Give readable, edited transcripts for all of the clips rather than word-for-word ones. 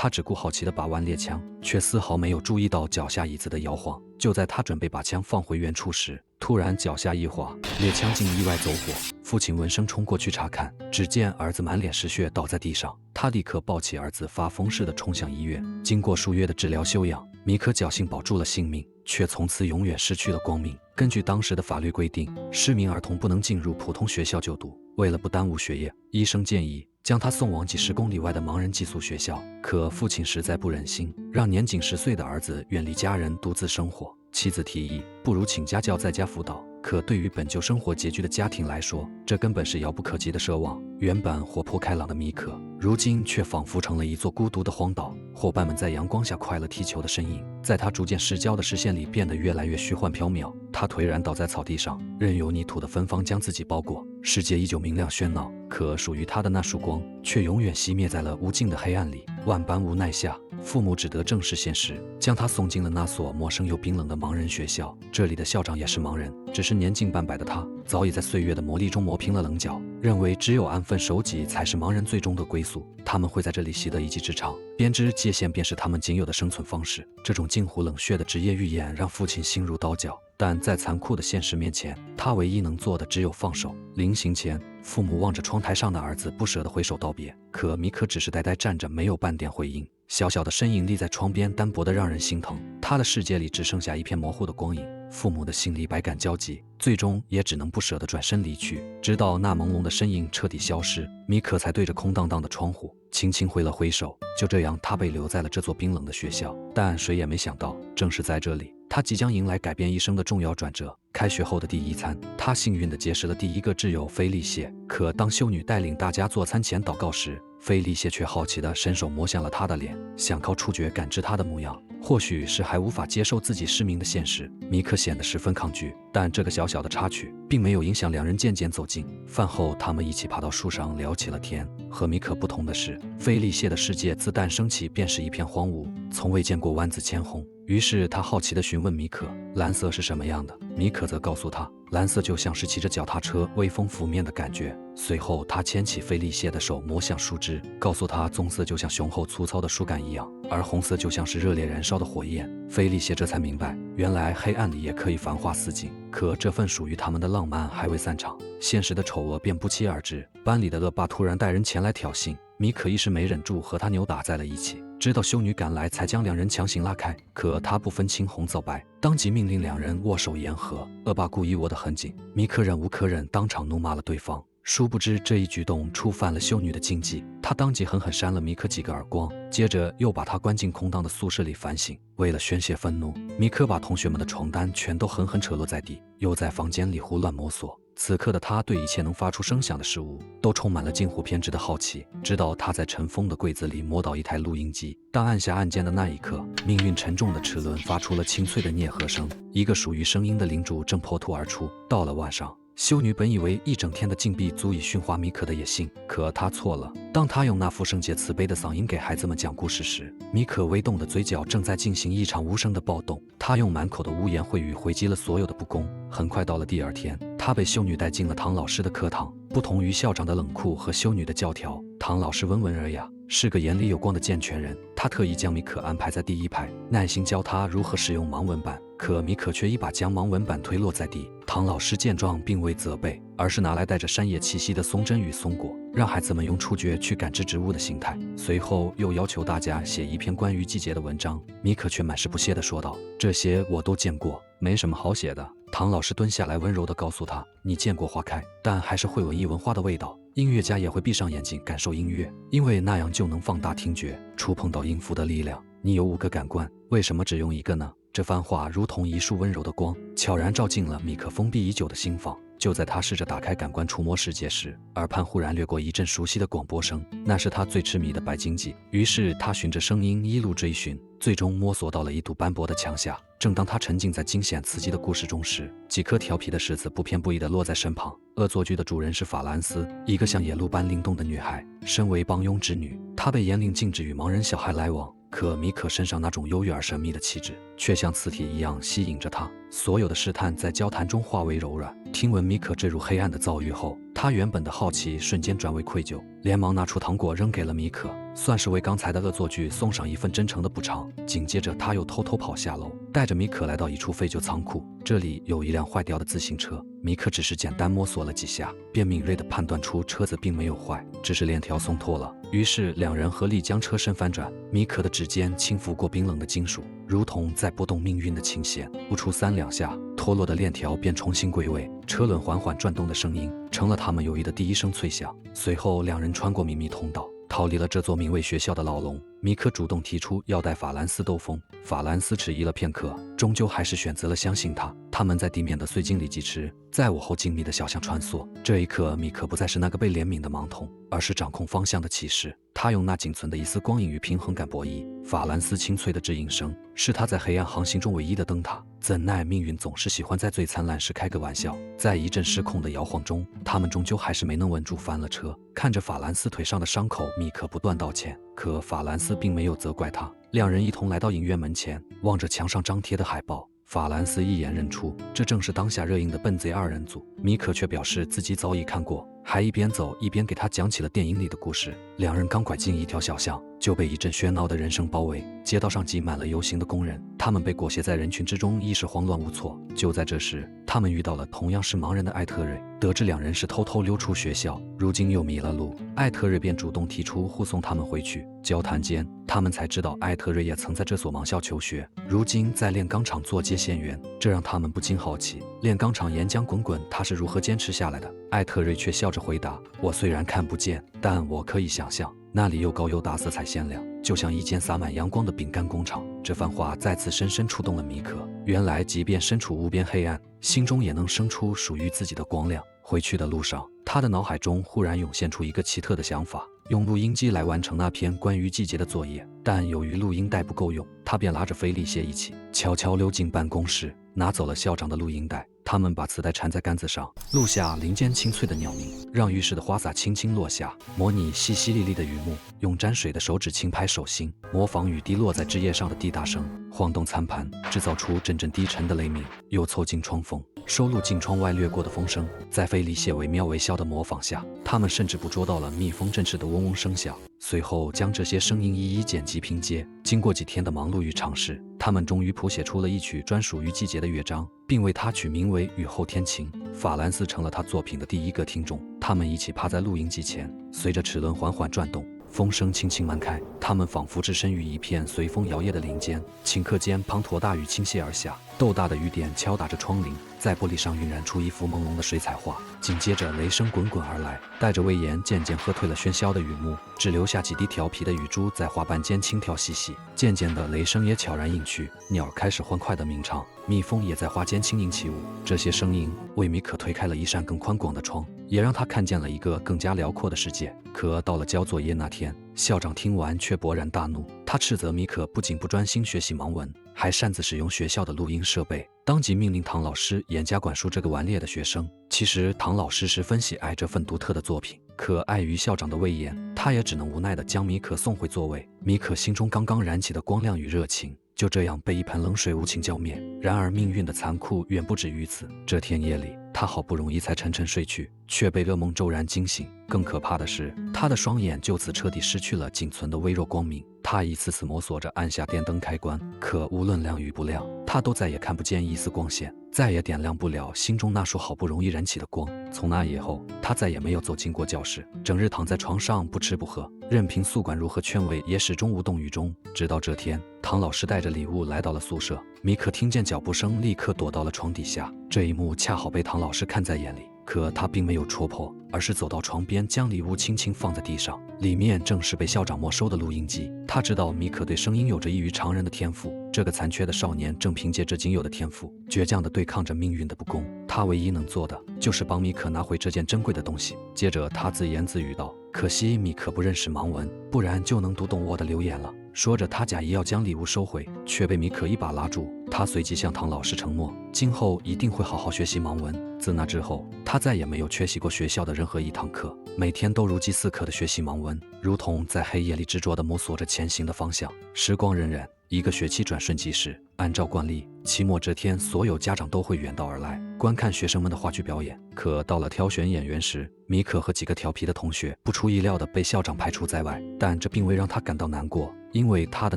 他只顾好奇地把玩猎枪，却丝毫没有注意到脚下椅子的摇晃。就在他准备把枪放回原处时，突然脚下一滑，猎枪竟意外走火。父亲闻声冲过去查看，只见儿子满脸是血倒在地上。他立刻抱起儿子，发疯似的冲向医院。经过数月的治疗休养，米可侥幸保住了性命，却从此永远失去了光明。根据当时的法律规定，失明儿童不能进入普通学校就读。为了不耽误学业，医生建议将他送往几十公里外的盲人寄宿学校。可父亲实在不忍心让年仅10岁的儿子远离家人独自生活，妻子提议不如请家教在家辅导。可对于本就生活拮据的家庭来说，这根本是遥不可及的奢望。原本活泼开朗的米可，如今却仿佛成了一座孤独的荒岛。伙伴们在阳光下快乐踢球的身影，在他逐渐失焦的视线里变得越来越虚幻缥缈。他颓然倒在草地上，任由泥土的芬芳将自己包裹。世界依旧明亮喧闹，可属于他的那束光却永远熄灭在了无尽的黑暗里。万般无奈下，父母只得正视现实，将他送进了那所陌生又冰冷的盲人学校。这里的校长也是盲人，只是年近半百的他早已在岁月的磨砺中磨平了棱角，认为只有安分守己才是盲人最终的归宿。他们会在这里习得一技之长，编织界限便是他们仅有的生存方式。这种近乎冷血的职业预言让父亲心如刀绞，但在残酷的现实面前，他唯一能做的只有放手。临行前，父母望着窗台上的儿子，不舍得挥手道别，可米可只是呆呆站着，没有半点回应。小小的身影立在窗边，单薄得让人心疼。他的世界里只剩下一片模糊的光影。父母的心里百感交集，最终也只能不舍得转身离去。直到那朦胧的身影彻底消失，米可才对着空荡荡的窗户轻轻挥了挥手。就这样，他被留在了这座冰冷的学校。但谁也没想到，正是在这里，他即将迎来改变一生的重要转折。开学后的第一餐，他幸运地结识了第一个挚友菲利谢。可当修女带领大家做餐前祷告时，菲利谢却好奇地伸手摸向了他的脸，想靠触觉感知他的模样。或许是还无法接受自己失明的现实，米可显得十分抗拒。但这个小小的插曲并没有影响两人渐渐走近。饭后，他们一起爬到树上聊起了天。和米可不同的是，菲利谢的世界自诞生起便是一片荒芜，从未见过万紫千红。于是他好奇地询问米可，蓝色是什么样的？米可则告诉他，蓝色就像是骑着脚踏车微风拂面的感觉。随后他牵起菲利谢的手，摸向树枝，告诉他棕色就像雄厚粗糙的树干一样，而红色就像是热烈燃烧的火焰。菲利谢这才明白，原来黑暗里也可以繁花似锦。可这份属于他们的浪漫还未散场，现实的丑恶便不期而至。班里的恶霸突然带人前来挑衅，米可一时没忍住和他扭打在了一起，直到修女赶来才将两人强行拉开。可他不分青红皂白，当即命令两人握手言和。恶霸故意握得很紧，米可忍无可忍，当场怒骂了对方。殊不知这一举动触犯了修女的禁忌，他当即狠狠扇了米可几个耳光，接着又把他关进空荡的宿舍里反省。为了宣泄愤怒，米可把同学们的床单全都狠狠扯落在地，又在房间里胡乱摸索。此刻的他对一切能发出声响的事物都充满了近乎偏执的好奇，直到他在尘封的柜子里摸到一台录音机。当按下按键的那一刻，命运沉重的齿轮发出了清脆的啮和声，一个属于声音的灵珠正破土而出。到了晚上，修女本以为一整天的禁闭足以驯化米可的野性，可她错了。当她用那副圣洁慈悲的嗓音给孩子们讲故事时，米可微动的嘴角正在进行一场无声的暴动。她用满口的污言秽语回击了所有的不公。很快到了第二天，她被修女带进了唐老师的课堂。不同于校长的冷酷和修女的教条，唐老师温文尔雅，是个眼里有光的健全人。他特意将米可安排在第一排，耐心教他如何使用盲文板。可米可却一把将盲文板推落在地。唐老师见状并未责备，而是拿来带着山野气息的松针与松果，让孩子们用触觉去感知植物的形态。随后又要求大家写一篇关于季节的文章。米可却满是不屑地说道，这些我都见过，没什么好写的。唐老师蹲下来温柔地告诉他，你见过花开，但还是会闻一闻花的味道。音乐家也会闭上眼睛感受音乐，因为那样就能放大听觉，触碰到音符的力量。你有5个感官，为什么只用1个呢？这番话如同一束温柔的光，悄然照进了米可封闭已久的心房。就在他试着打开感官触摸世界时，耳畔忽然掠过一阵熟悉的广播声，那是他最痴迷的白鲸记。于是他循着声音一路追寻，最终摸索到了一堵斑驳的墙下。正当他沉浸在惊险刺激的故事中时，几颗调皮的石子不偏不倚地落在身旁。恶作剧的主人是法兰斯，一个像野鹿般灵动的女孩。身为帮佣之女，她被严令禁止与盲人小孩来往。可米可身上那种优越而神秘的气质，却像磁铁一样吸引着他。所有的试探在交谈中化为柔软。听闻米可坠入黑暗的遭遇后，他原本的好奇瞬间转为愧疚，连忙拿出糖果扔给了米可，算是为刚才的恶作剧送上一份真诚的补偿。紧接着他又偷偷跑下楼，带着米可来到一处废旧仓库，这里有一辆坏掉的自行车。米可只是简单摸索了几下，便敏锐地判断出车子并没有坏，只是链条松脱了。于是两人合力将车身翻转，米可的指尖轻拂过冰冷的金属，如同在拨动命运的琴弦。不出3、2下，脱落的链条便重新归位，车轮缓缓转动的声音成了他们友谊的第一声脆响。随后两人穿过秘密通道，逃离了这座名为学校的牢笼。米可主动提出要带法兰斯兜风，法兰斯迟疑了片刻，终究还是选择了相信他。他们在地面的碎晶里疾驰，在午后静谧的小巷穿梭。这一刻，米可不再是那个被怜悯的盲童，而是掌控方向的骑士。他用那仅存的一丝光影与平衡感博弈。法兰斯清脆的指引声是他在黑暗航行中唯一的灯塔。怎奈命运总是喜欢在最灿烂时开个玩笑，在一阵失控的摇晃中，他们终究还是没能稳住，翻了车。看着法兰斯腿上的伤口，米可不断道歉，可法兰斯并没有责怪他。两人一同来到影院门前，望着墙上张贴的海报，法兰斯一眼认出这正是当下热映的笨贼二人组。米可却表示自己早已看过，还一边走一边给他讲起了电影里的故事。两人刚拐进一条小巷，就被一阵喧闹的人声包围，街道上挤满了游行的工人，他们被裹挟在人群之中，一时慌乱无措。就在这时，他们遇到了同样是盲人的艾特瑞，得知两人是偷偷溜出学校，如今又迷了路，艾特瑞便主动提出护送他们回去。交谈间，他们才知道艾特瑞也曾在这所盲校求学，如今在炼钢厂做接线员，这让他们不禁好奇，炼钢厂岩浆滚滚，他是如何坚持下来的？艾特瑞却笑着回答，我虽然看不见，但我可以想象，那里又高又大，色彩鲜亮，就像一间洒满阳光的饼干工厂。这番话再次深深触动了米可，原来即便身处无边黑暗，心中也能生出属于自己的光亮。回去的路上，他的脑海中忽然涌现出一个奇特的想法，用录音机来完成那篇关于季节的作业。但由于录音带不够用，他便拉着菲利谢一起悄悄溜进办公室，拿走了校长的录音带。他们把磁带缠在杆子上，录下林间清脆的鸟鸣，让浴室的花洒轻轻落下，模拟淅淅沥沥的雨幕，用沾水的手指轻拍手心，模仿雨滴落在枝叶上的滴答声，晃动餐盘，制造出阵阵低沉的雷鸣。又凑近窗缝，收录进窗外掠过的风声。在菲利谢惟妙惟肖的模仿下，他们甚至捕捉到了蜜蜂振翅的嗡嗡声响，随后将这些声音一一剪辑拼接。经过几天的忙碌与尝试，他们终于谱写出了一曲专属于季节的乐章，并为它取名为《雨后天晴》。法兰斯成了他作品的第一个听众。他们一起趴在录音机前，随着齿轮缓缓转动，风声轻轻漫开，他们仿佛置身于一片随风摇曳的林间。顷刻间，滂沱大雨倾泻而下，豆大的雨点敲打着窗棂，在玻璃上晕染出一幅朦胧的水彩画。紧接着，雷声滚滚而来，带着威严，渐渐喝退了喧嚣的雨幕，只留下几滴调皮的雨珠在花瓣间轻跳嬉戏。渐渐的，雷声也悄然隐去，鸟开始欢快的鸣唱，蜜蜂也在花间轻盈起舞。这些声音为米可推开了一扇更宽广的窗，也让他看见了一个更加辽阔的世界。可到了交作业那天，校长听完却勃然大怒，他斥责米可不仅不专心学习盲文，还擅自使用学校的录音设备，当即命令唐老师严加管束这个顽劣的学生。其实唐老师十分喜爱这份独特的作品，可碍于校长的威严，他也只能无奈地将米可送回座位。米可心中刚刚燃起的光亮与热情，就这样被一盆冷水无情浇灭。然而命运的残酷远不止于此。这天夜里，他好不容易才沉沉睡去，却被噩梦骤然惊醒。更可怕的是，他的双眼就此彻底失去了仅存的微弱光明。他一次次摸索着按下电灯开关，可无论亮与不亮，他都再也看不见一丝光线，再也点亮不了心中那束好不容易燃起的光。从那以后，他再也没有走进过教室，整日躺在床上不吃不喝，任凭宿管如何劝慰，也始终无动于衷。直到这天，唐老师带着礼物来到了宿舍，米可听见脚步声，立刻躲到了床底下。这一幕恰好被唐老师看在眼里，可他并没有戳破，而是走到床边，将礼物轻轻放在地上，里面正是被校长没收的录音机。他知道米可对声音有着异于常人的天赋，这个残缺的少年正凭借着仅有的天赋，倔强地对抗着命运的不公。他唯一能做的，就是帮米可拿回这件珍贵的东西。接着他自言自语道，可惜米可不认识盲文，不然就能读懂我的留言了。说着，他假意要将礼物收回，却被米可一把拉住。他随即向唐老师承诺，今后一定会好好学习盲文。自那之后，他再也没有缺席过学校的任何一堂课，每天都如饥似渴地学习盲文，如同在黑夜里执着地摸索着前行的方向。时光荏苒，一个学期转瞬即逝，按照惯例，期末这天，所有家长都会远道而来观看学生们的话剧表演。可到了挑选演员时，米可和几个调皮的同学不出意料地被校长排除在外。但这并未让他感到难过，因为他的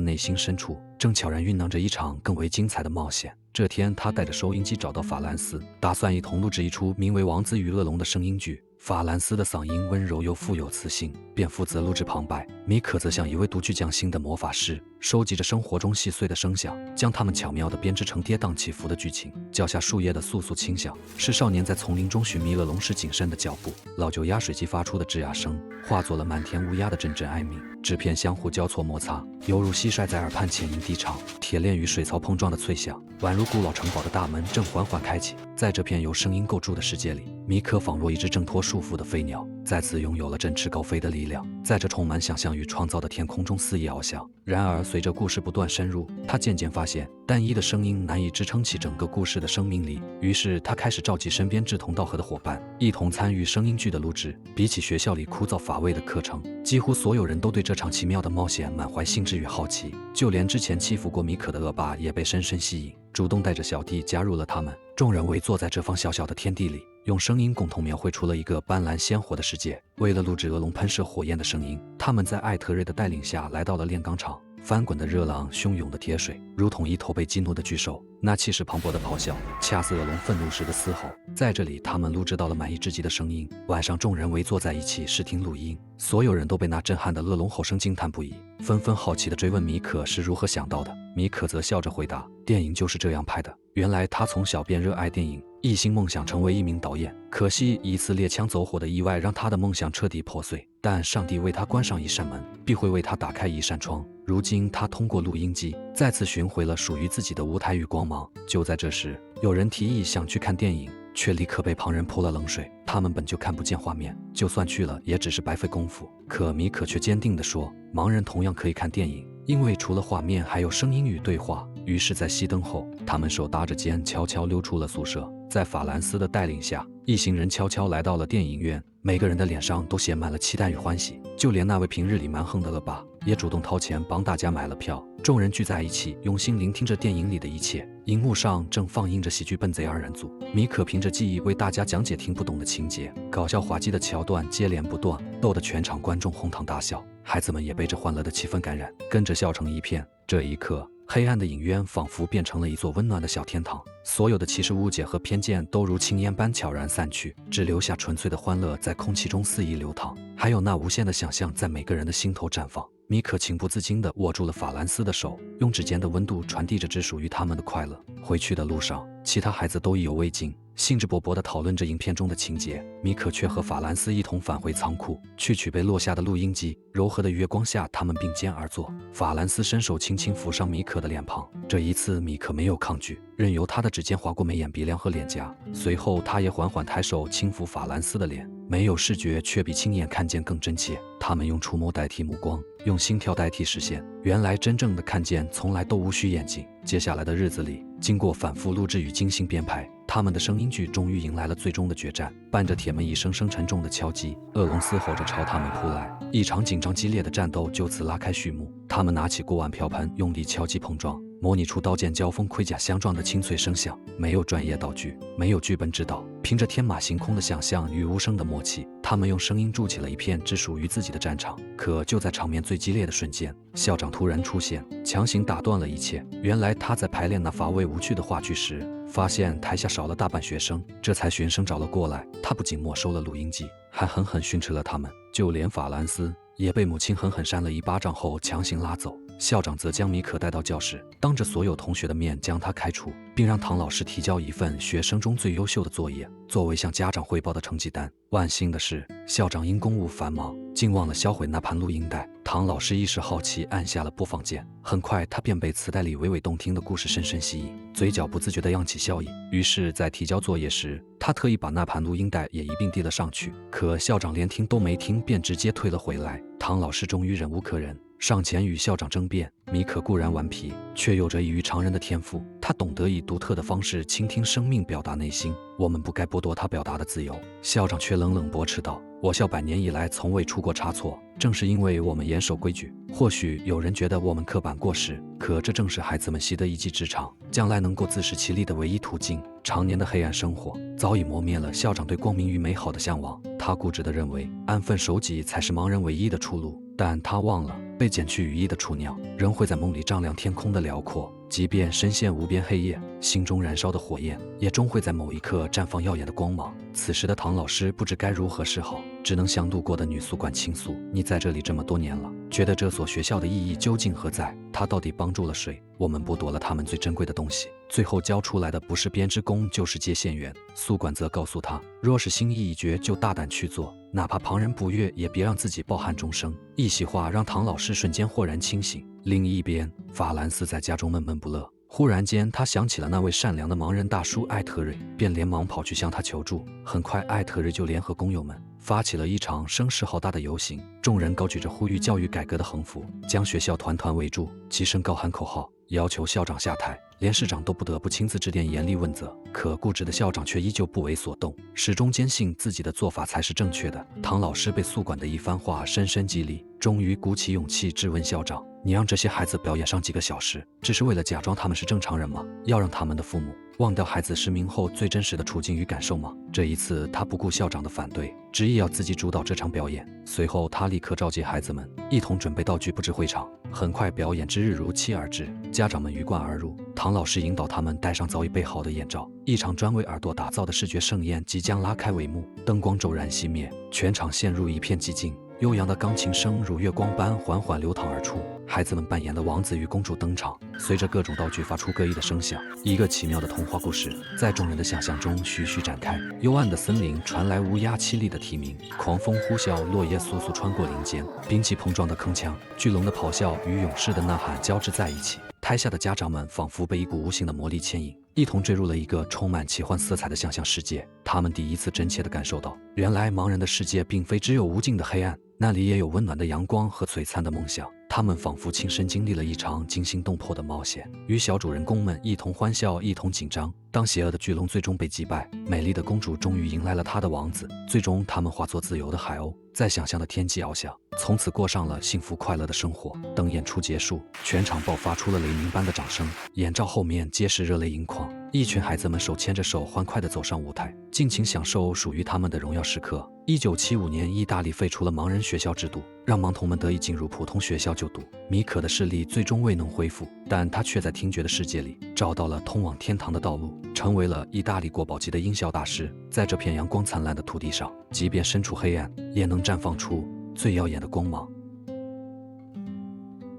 内心深处正悄然酝酿着一场更为精彩的冒险。这天，他带着收音机找到法兰斯，打算一同录制一出名为《王子与恶龙》的声音剧。法兰斯的嗓音温柔又富有磁性，便负责录制旁白。米可则像一位独具匠心的魔法师，收集着生活中细碎的声响，将它们巧妙地编织成跌宕起伏的剧情。脚下树叶的簌簌轻响，是少年在丛林中寻觅恶龙时谨慎的脚步；老旧压水机发出的吱呀声，化作了漫天乌鸦的阵阵哀鸣。纸片相互交错摩擦，犹如蟋蟀在耳畔浅吟低唱。铁链与水槽碰撞的脆响，宛如古老城堡的大门正缓缓开启。在这片由声音构筑的世界里，米可仿若一只挣脱束缚的飞鸟，再次拥有了振翅高飞的力量，在这充满想象与创造的天空中肆意翱翔。然而，随着故事不断深入，他渐渐发现单一的声音难以支撑起整个故事的生命力。于是，他开始召集身边志同道合的伙伴，一同参与声音剧的录制。比起学校里枯燥乏味的课程，几乎所有人都对这场奇妙的冒险满怀兴致与好奇。就连之前欺负过米可的恶霸也被深深吸引，主动带着小弟加入了他们。众人围坐在这方小小的天地里，用声音共同描绘出了一个斑斓鲜活的世界。为了录制恶龙喷射火焰的声音，他们在艾特瑞的带领下来到了炼钢厂。翻滚的热浪，汹涌的铁水，如同一头被激怒的巨兽，那气势磅礴的咆哮，掐死恶龙愤怒时的嘶吼。在这里，他们录制到了满意至极的声音。晚上，众人围坐在一起试听录音，所有人都被那震撼的恶龙吼声惊叹不已，纷纷好奇地追问米可是如何想到的。米可则笑着回答：“电影就是这样拍的。”原来他从小便热爱电影，一心梦想成为一名导演。可惜一次猎枪走火的意外让他的梦想彻底破碎。但上帝为他关上一扇门，必会为他打开一扇窗。如今他通过录音机再次寻回了属于自己的舞台与光芒。就在这时，有人提议想去看电影，却立刻被旁人泼了冷水。他们本就看不见画面，就算去了也只是白费功夫。可米可却坚定地说，盲人同样可以看电影，因为除了画面还有声音与对话。于是在熄灯后，他们手搭着肩悄悄溜出了宿舍。在法兰斯的带领下，一行人悄悄来到了电影院，每个人的脸上都写满了期待与欢喜，就连那位平日里蛮横的恶霸也主动掏钱帮大家买了票。众人聚在一起，用心聆听着电影里的一切。荧幕上正放映着喜剧《笨贼二人组》，米可凭着记忆为大家讲解听不懂的情节，搞笑滑稽的桥段接连不断，逗得全场观众哄堂大笑。孩子们也被这欢乐的气氛感染，跟着笑成一片。这一刻，黑暗的影院仿佛变成了一座温暖的小天堂，所有的歧视、误解和偏见都如青烟般悄然散去，只留下纯粹的欢乐在空气中肆意流淌，还有那无限的想象在每个人的心头绽放。米可情不自禁地握住了法兰斯的手，用指尖的温度传递着只属于他们的快乐。回去的路上，其他孩子都意犹未尽，兴致勃勃地讨论着影片中的情节。米可却和法兰斯一同返回仓库，去取被落下的录音机。柔和的月光下，他们并肩而坐，法兰斯伸手轻轻抚上米可的脸庞。这一次，米可没有抗拒，任由他的指尖划过眉眼、鼻梁和脸颊。随后，他也缓缓抬手轻抚法兰斯的脸。没有视觉，却比亲眼看见更真切。他们用触摸代替目光，用心跳代替视线。原来真正的看见从来都无需眼睛。接下来的日子里，经过反复录制与精心编排，他们的声音剧终于迎来了最终的决战。伴着铁门一声声沉重的敲击，恶龙嘶吼着朝他们扑来，一场紧张激烈的战斗就此拉开序幕。他们拿起锅碗瓢盆，用力敲击碰撞，模拟出刀剑交锋、盔甲相撞的清脆声响。没有专业道具，没有剧本指导，凭着天马行空的想象与无声的默契，他们用声音筑起了一片只属于自己的战场。可就在场面最激烈的瞬间，校长突然出现，强行打断了一切。原来他在排练那乏味无趣的话剧时，发现台下少了大半学生，这才循声找了过来。他不仅没收了录音机，还狠狠训斥了他们，就连法兰斯也被母亲狠狠扇了一巴掌后强行拉走。校长则将米可带到教室，当着所有同学的面将他开除，并让唐老师提交一份学生中最优秀的作业，作为向家长汇报的成绩单。万幸的是，校长因公务繁忙，竟忘了销毁那盘录音带。唐老师一时好奇，按下了播放键。很快，他便被磁带里娓娓动听的故事深深吸引，嘴角不自觉地漾起笑意。于是，在提交作业时，他特意把那盘录音带也一并递了上去。可校长连听都没听，便直接退了回来。唐老师终于忍无可忍，上前与校长争辩。米可固然顽皮，却有着异于常人的天赋，他懂得以独特的方式倾听生命，表达内心。我们不该剥夺他表达的自由。校长却冷冷驳斥道：“我校100年以来从未出过差错，正是因为我们严守规矩。或许有人觉得我们刻板过时，可这正是孩子们习得一技之长，将来能够自食其力的唯一途径。常年的黑暗生活早已磨灭了校长对光明与美好的向往，他固执地认为安分守己才是盲人唯一的出路。但他忘了，被剪去羽翼的雏鸟仍会在梦里丈量天空的辽阔，即便深陷无边黑夜，心中燃烧的火焰也终会在某一刻绽放耀眼的光芒。此时的唐老师不知该如何是好，只能向路过的女宿管倾诉：你在这里这么多年了，觉得这所学校的意义究竟何在？他到底帮助了谁？我们剥夺了他们最珍贵的东西，最后交出来的不是编织工就是接线员。宿管则告诉他，若是心意已决，就大胆去做，哪怕旁人不悦，也别让自己抱憾终生。一席话让唐老师瞬间豁然清醒。另一边，法兰斯在家中闷闷不乐。忽然间，他想起了那位善良的盲人大叔艾特瑞，便连忙跑去向他求助。很快，艾特瑞就联合工友们发起了一场声势浩大的游行，众人高举着呼吁教育改革的横幅，将学校团团围住，齐声高喊口号，要求校长下台。连市长都不得不亲自致电严厉问责，可固执的校长却依旧不为所动，始终坚信自己的做法才是正确的。唐老师被宿管的一番话深深激励，终于鼓起勇气质问校长：你让这些孩子表演上几个小时，只是为了假装他们是正常人吗？要让他们的父母忘掉孩子失明后最真实的处境与感受吗？这一次，他不顾校长的反对，执意要自己主导这场表演。随后，他立刻召集孩子们一同准备道具，布置会场。很快，表演之日如期而至，家长们鱼贯而入。唐老师引导他们戴上早已备好的眼罩，一场专为耳朵打造的视觉盛宴即将拉开帷幕。灯光骤然熄灭，全场陷入一片寂静。悠扬的钢琴声如月光般缓缓流淌而出，孩子们扮演的王子与公主登场，随着各种道具发出各异的声响，一个奇妙的童话故事在众人的想象中徐徐展开。幽暗的森林传来乌鸦凄厉的啼鸣，狂风呼啸，落叶簌簌穿过林间，兵器碰撞的铿锵，巨龙的咆哮与勇士的呐喊交织在一起。台下的家长们仿佛被一股无形的魔力牵引，一同坠入了一个充满奇幻色彩的想象世界。他们第一次真切地感受到，原来盲人的世界并非只有无尽的黑暗，那里也有温暖的阳光和璀璨的梦想。他们仿佛亲身经历了一场惊心动魄的冒险，与小主人公们一同欢笑，一同紧张。当邪恶的巨龙最终被击败，美丽的公主终于迎来了她的王子，最终他们化作自由的海鸥，在想象的天际翱翔，从此过上了幸福快乐的生活。等演出结束，全场爆发出了雷鸣般的掌声，眼罩后面皆是热泪盈眶。一群孩子们手牵着手，欢快地走上舞台，尽情享受属于他们的荣耀时刻。1975年，意大利废除了盲人学校制度，让盲童们得以进入普通学校就读。米可的视力最终未能恢复，但他却在听觉的世界里找到了通往天堂的道路，成为了意大利国宝级的音效大师。在这片阳光灿烂的土地上，即便身处黑暗，也能绽放出最耀眼的光芒。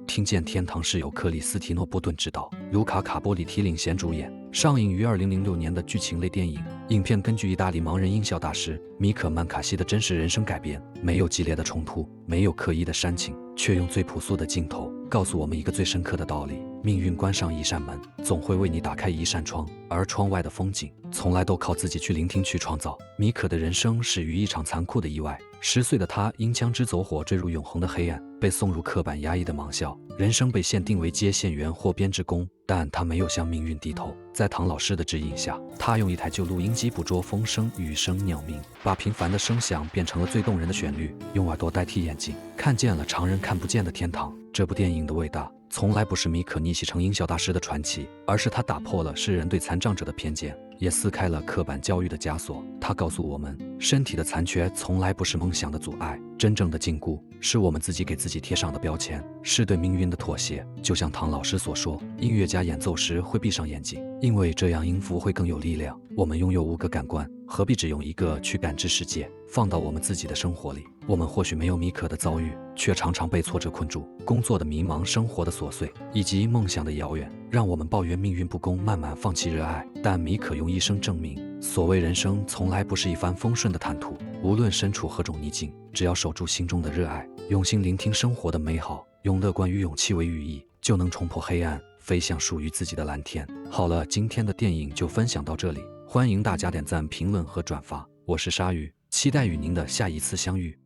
听见天堂是由克里斯提诺·波顿执导，卢卡·卡波里提领衔主演，上映于2006年的剧情类电影。影片根据意大利盲人音效大师米可·曼卡西的真实人生改编，没有激烈的冲突，没有刻意的煽情，却用最朴素的镜头告诉我们一个最深刻的道理：命运关上一扇门，总会为你打开一扇窗，而窗外的风景从来都靠自己去聆听去创造。米可的人生始于一场残酷的意外，10岁的他因枪支走火坠入永恒的黑暗，被送入刻板压抑的盲校，人生被限定为接线员或编织工。但他没有向命运低头，在唐老师的指引下，他用一台旧录音机捕捉风声、雨声、鸟鸣，把平凡的声响变成了最动人的旋律，用耳朵代替眼睛，看见了常人看不见的天堂。这部电影的伟大从来不是米可逆袭成音效大师的传奇，而是他打破了世人对残障者的偏见，也撕开了刻板教育的枷锁。他告诉我们，身体的残缺从来不是梦想的阻碍，真正的禁锢是我们自己给自己贴上的标签，是对命运的妥协。就像唐老师所说，音乐家演奏时会闭上眼睛，因为这样音符会更有力量。我们拥有5个感官，何必只用1个去感知世界？放到我们自己的生活里，我们或许没有米可的遭遇，却常常被挫折困住。工作的迷茫，生活的琐碎，以及梦想的遥远，让我们抱怨命运不公，慢慢放弃热爱。但米可用一生证明，所谓人生从来不是一帆风顺的坦途，无论身处何种逆境，只要守住心中的热爱，用心聆听生活的美好，用乐观与勇气为羽翼，就能冲破黑暗，飞向属于自己的蓝天。好了，今天的电影就分享到这里，欢迎大家点赞、评论和转发。我是鲨鱼，期待与您的下一次相遇。